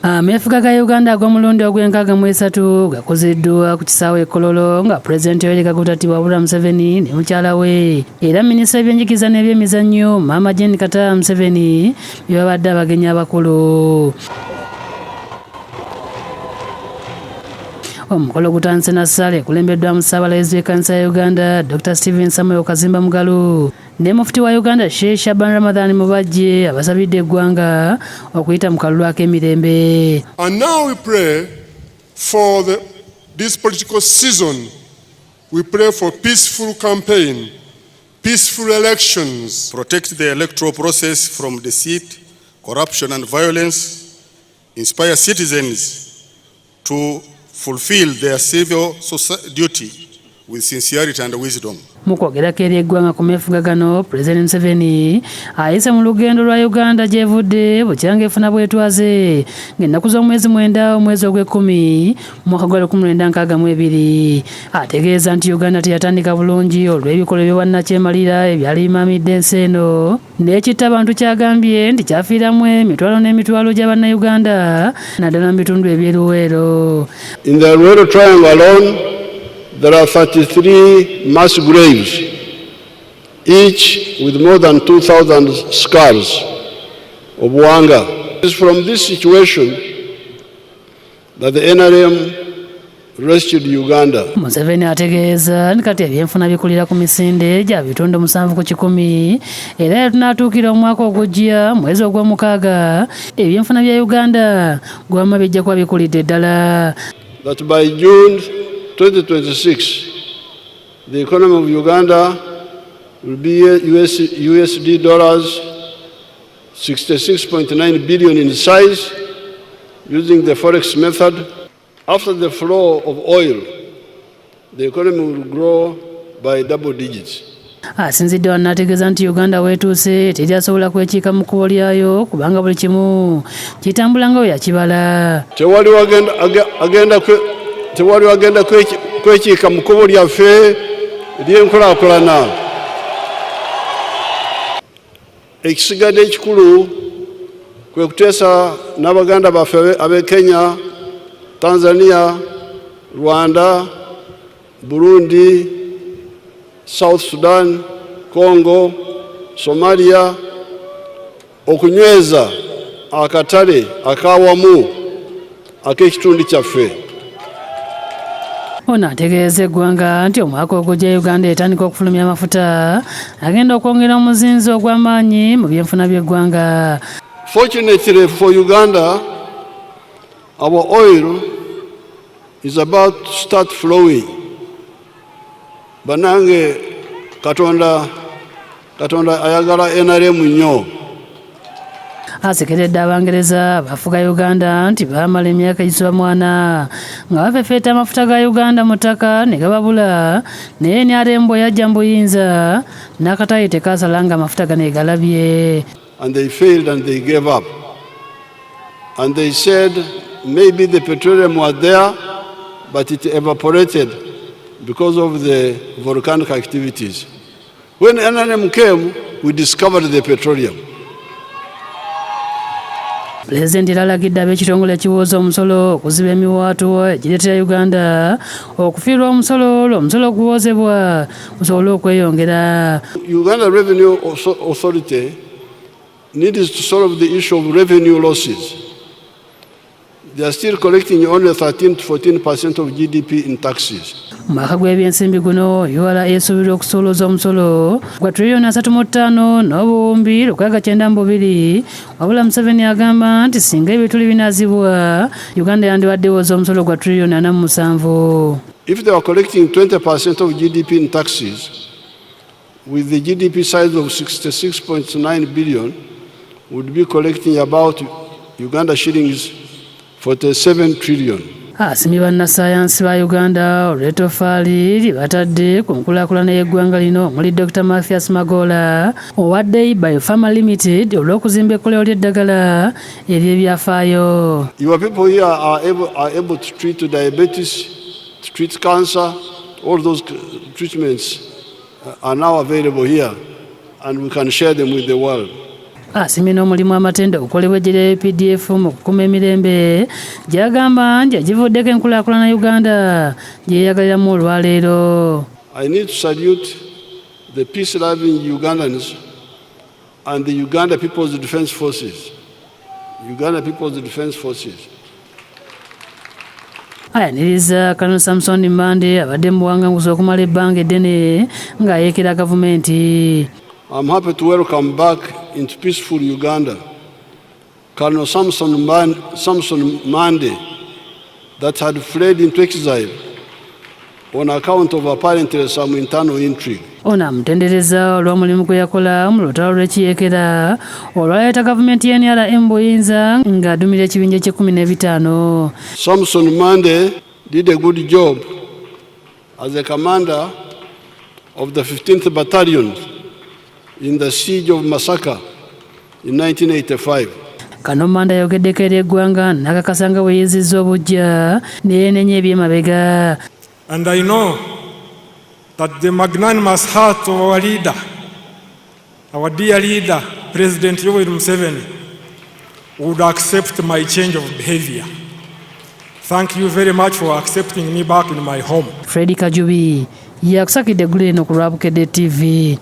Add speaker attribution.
Speaker 1: Ameefuga ga Uganda ag'omulundi ogw'enkaaga mu esatu gakozeddwa ku kisaawe e Kololo nga pulezidenti Yoweri Kaguta Museveni ne mukyala we era minisita w'ebyenjigiriza n'ebyemizannyo Maama Jane Kata Museveni be babadde abagenyi abakulu. Omukolo gutandise na ssala ekulembeddwamu Ssaabalayizi w'ekkanisa ya Uganda Dr. Stephen Samuel Kazimba Mugalu ne Mufti wa Uganda Sheikh Shaban Ramadhan Mubajje abasabidde eggwanga okuyita mu kalulu ak'emirembe.
Speaker 2: And now we pray for this political season. We pray for peaceful campaign, peaceful elections.
Speaker 3: Protect the electoral process from deceit, corruption and violence. Inspire citizens to fulfill their civil duty with sincerity and wisdom.
Speaker 1: Mu kwogerako eri eggwanga ku meefuga gano, Pulezidenti Museveni ayise mu lugendo lwa Uganda gy'evudde bukyanga efuna bwetwaze ng'ennaku z'omwezi 9 omwezi ogw'Ekkumi mwaka gwa 1962. Ategeeza nti Uganda teyatandika bulungi olw'ebikolwa by'obwannakyemalira ebyali bimaamidde ensi eno n'ekitta abantu kyagambye nti kyafiiramu emitwalo n'emitwalo gy'Abannayuganda naddala mu bitundu eby'eruweero.
Speaker 4: In the Rural Triangle alone, there are 33 mass graves, each with more than 2,000 scars of hunger. It is from this situation that the NRM rescued Uganda.
Speaker 1: Museveni ategeeza nti kati ebyenfuna bikulira ku misinde gya bitundu 7 ku 100 era tunatuukira omwaka ogujja mwezi ogw'Omukaaga ebyenfuna bya Uganda gwama bijja kuba bikulidde ddala.
Speaker 4: That by June 2026, the economy of Uganda will be USD dollars 66.9 billion in size using the forex method. After the flow of oil, the economy will grow by double digits.
Speaker 1: Asinzidde wanategeeza nti Uganda weetuuse teryasobola kwekiika mu kkubo lyayo kubanga buli kimu kitambula nga bwe yakibala.
Speaker 4: Tewali wagenda kwekiika mu kkubo lyaffe ery'enkulaakulana. Ekisigadde ekikulu kwe kuteesa n'Abaganda baffe ab'e Kenya, Tanzania, Rwanda, Burundi, South Sudan, Congo, Somalia okunyweza akatale akaawamu ak'ekitundu kyaffe.
Speaker 1: Ono ategeeza eggwanga nti omwaka ogujja Uganda etandika okufulumya amafuta agenda okwongera omuzinzi ogw'amaanyi mu byenfuna by'eggwanga.
Speaker 4: Fortunately for Uganda, our oil is about to start flowing. Banange Katonda ayagala NRM nnyo.
Speaker 1: Asekeredde Abangereza bafuga Uganda nti baamala emyaka egisooka 40 nga bafefeeta amafuta ga Uganda mu ttaka ne gababula naye NRM yajja mu buyinza n'akatayi tekaasala nga amafuta gano galabye.
Speaker 4: And they failed and they gave up. And they said maybe the petroleum was there but it evaporated because of the volcanic activities. When NRM came, we discovered the petroleum.
Speaker 1: Pulezidenti era alagidde ab'ekitongole ekiwooza omusolo okuziba emiwaatwa egireetera Uganda okufiirwa omusolo okuwoozebwa gusobole okweyongera.
Speaker 4: Uganda Revenue Authority needs to solve the issue of revenue losses. They are still collecting only 13 to 14% of GDP in taxes.
Speaker 1: Mu mwaka gw'ebyensimbi guno URA esuubirwa okusolooza omusolo gwa trillion 3.5 n'obuwumbi 692 wabula Museveni agamba nti singa ebituli binaazibwa Uganda yandibadde ewooza omusolo gwa trillion 47.
Speaker 4: If they were collecting 20% of GDP in taxes, with the GDP size of 66.9 billion, would be collecting about Uganda shillings 47 trillion.
Speaker 1: Asimye bannassaayansi ba Uganda olw'ettofaali lye batadde ku nkulaakulana y'eggwanga lino omuli Dr. Mathias Magola owa Day Biopharma Limited olw'okuzimba ekkolero ly'eddagala ery'ebyafaayo.
Speaker 4: Your people here are able to treat diabetes, to treat cancer. All those treatments are now available here and we can share them with the world.
Speaker 1: Asimye n'omulimu amatenda okukolebwa eggye lya UPDF mu kukuuma emirembe gy'agamba nti agivuddeko enkulaakulana Uganda gye yeeyagaliramu olwaleero.
Speaker 4: I need to salute the peace-loving Ugandans and the Uganda People's Defence Forces. Uganda People's Defence Forces.
Speaker 1: Ayaniriza Colonel Samson Mbande abadde mu buwangamuzi okumala ebbanga eddene ng'ayeekera gavumenti.
Speaker 4: I'm happy to welcome back into peaceful Uganda Colonel Samson Mbande that had fled into exile on account of apparently some internal intrigue.
Speaker 1: Ono amutendereza olw'omulimu gwe yakola mu lutalo lw'ekiyeekera olwaleeta gavumenti y'NRM buyinza ng'adumira ekibinja kye-15.
Speaker 4: Samson Mbande did a good job as a commander of the 15th Battalion in the siege of Masaka in 1985.
Speaker 1: Kano Mbande ayogeddeko eri eggwanga n'akakasa nga bwe yeezizza obujja ne yeenenya eby'emabega.
Speaker 5: And I know that the magnanimous heart of our leader, our dear leader, President Yoweri Museveni, would accept my change of behavior. Thank you very much for accepting me back in my home.
Speaker 1: Freddy Kajubi yakusakidde eggulu lino ku lwa Bukedde TV.